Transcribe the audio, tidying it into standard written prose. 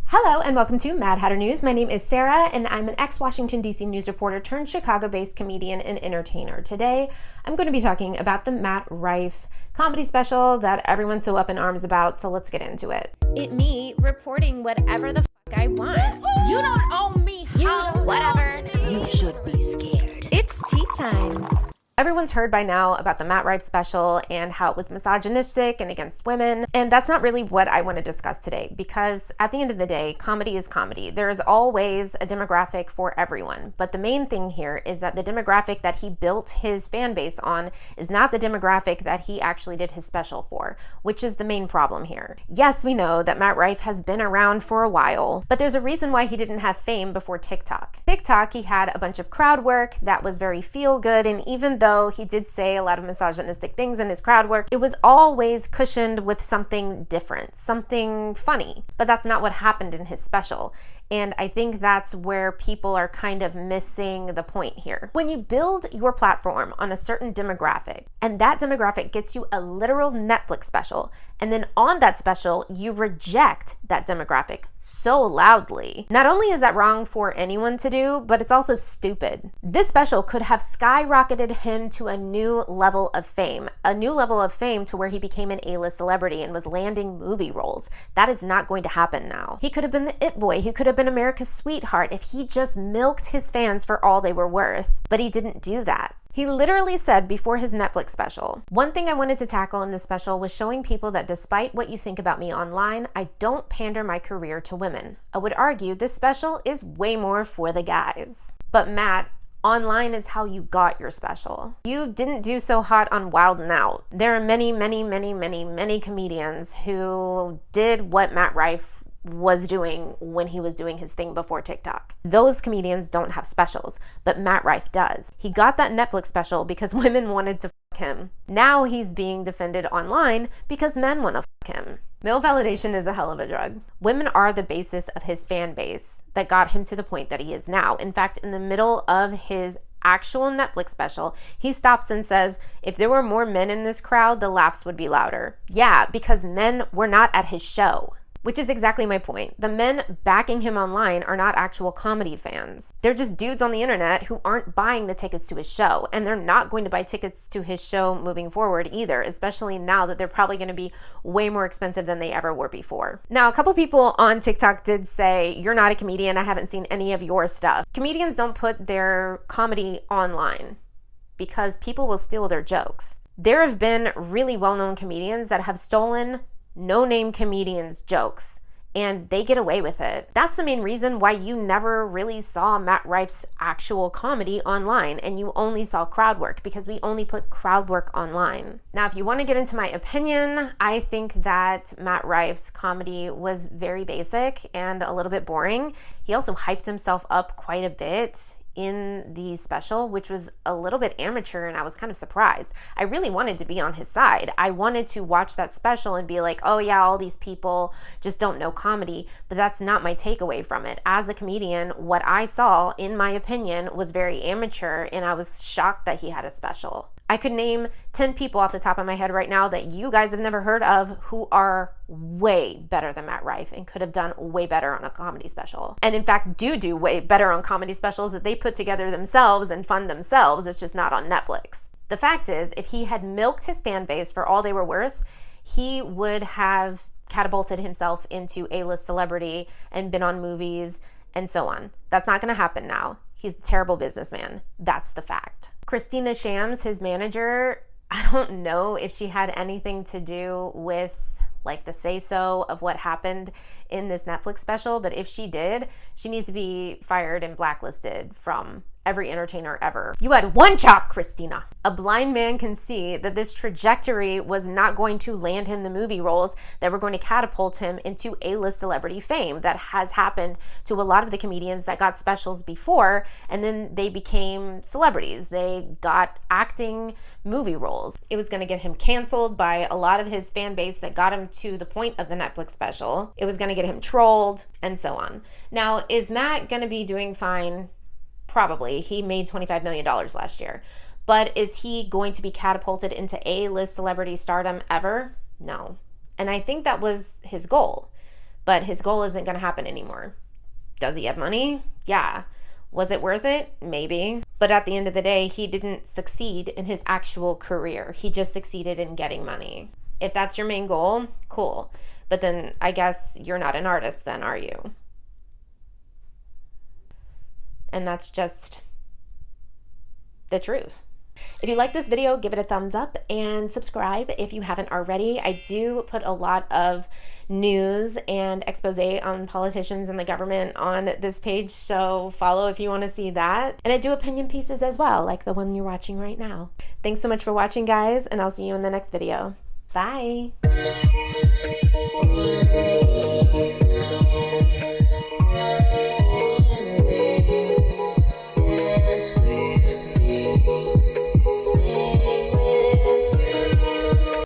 Hello and welcome to Mad Hatter News. My name is Sarah and I'm an ex-Washington, D.C. news reporter turned Chicago-based comedian and entertainer. Today, I'm going to be talking about the Matt Rife comedy special that everyone's so up in arms about, so let's get into it. Me reporting whatever the fuck I want. You don't own me, Whatever. You should be scared. It's tea time. Everyone's heard by now about the Matt Rife special and how it was misogynistic and against women, and that's not really what I want to discuss today because at the end of the day, comedy is comedy. There is always a demographic for everyone, but the main thing here is that the demographic that he built his fan base on is not the demographic that he actually did his special for, which is the main problem here. Yes, we know that Matt Rife has been around for a while, but there's a reason why he didn't have fame before TikTok. TikTok, he had a bunch of crowd work that was very feel good, and even though he did say a lot of misogynistic things in his crowd work, it was always cushioned with something different, something funny. But that's not what happened in his special. And I think that's where people are kind of missing the point here. When you build your platform on a certain demographic, and that demographic gets you a literal Netflix special, and then on that special, you reject that demographic so loudly, not only is that wrong for anyone to do, but it's also stupid. This special could have skyrocketed him to a new level of fame to where he became an A-list celebrity and was landing movie roles. That is not going to happen now. He could have been the it boy. He could have been America's sweetheart if he just milked his fans for all they were worth, but he didn't do that. He literally said before his Netflix special, "One thing I wanted to tackle in this special was showing people that despite what you think about me online, I don't pander my career to women. I would argue this special is way more for the guys." But Matt, online is how you got your special. You didn't do so hot on Wild 'N Out. There are many comedians who did what Matt Rife was doing when he was doing his thing before TikTok. Those comedians don't have specials, but Matt Rife does. He got that Netflix special because women wanted to fuck him. Now he's being defended online because men want to fuck him. Male validation is a hell of a drug. Women are the basis of his fan base that got him to the point that he is now. In fact, in the middle of his actual Netflix special, he stops and says, if there were more men in this crowd, the laughs would be louder. Yeah, because men were not at his show. Which is exactly my point. The men backing him online are not actual comedy fans. They're just dudes on the internet who aren't buying the tickets to his show, and they're not going to buy tickets to his show moving forward either, especially now that they're probably going to be way more expensive than they ever were before. Now, a couple people on TikTok did say, "You're not a comedian, I haven't seen any of your stuff." Comedians don't put their comedy online because people will steal their jokes. There have been really well-known comedians that have stolen no-name comedians' jokes, and they get away with it. That's the main reason why you never really saw Matt Rife's actual comedy online, and you only saw crowd work, because we only put crowd work online. Now, if you want to get into my opinion, I think that Matt Rife's comedy was very basic and a little bit boring. He also hyped himself up quite a bit in the special, which was a little bit amateur, and I was kind of surprised. I really wanted to be on his side. I wanted to watch that special and be like, oh yeah, all these people just don't know comedy, but that's not my takeaway from it. As a comedian, what I saw, in my opinion, was very amateur, and I was shocked that he had a special. I could name 10 people off the top of my head right now that you guys have never heard of who are way better than Matt Rife and could have done way better on a comedy special. And in fact, do way better on comedy specials that they put together themselves and fund themselves. It's just not on Netflix. The fact is, if he had milked his fan base for all they were worth, he would have catapulted himself into A-list celebrity and been on movies and so on. That's not going to happen now. He's a terrible businessman. That's the fact. Christina Shams, his manager, I don't know if she had anything to do with like the say-so of what happened in this Netflix special, but if she did, she needs to be fired and blacklisted from every entertainer ever. You had one chop, Christina. A blind man can see that this trajectory was not going to land him the movie roles that were going to catapult him into A-list celebrity fame. That has happened to a lot of the comedians that got specials before, and then they became celebrities. They got acting movie roles. It was going to get him canceled by a lot of his fan base that got him to the point of the Netflix special. It was going to get him trolled and so on. Now, is Matt going to be doing fine? Probably. He made $25 million last year. But is he going to be catapulted into A-list celebrity stardom ever? No. And I think that was his goal. but his goal isn't going to happen anymore. Does he have money? Yeah. Was it worth it? Maybe. But at the end of the day, he didn't succeed in his actual career. He just succeeded in getting money. If that's your main goal, cool. But then I guess you're not an artist then, are you? And that's just the truth. If you like this video, give it a thumbs up and subscribe if you haven't already. I do put a lot of news and expose on politicians and the government on this page, so follow if you want to see that. And I do opinion pieces as well, like the one you're watching right now. Thanks so much for watching, guys, and I'll see you in the next video. Bye.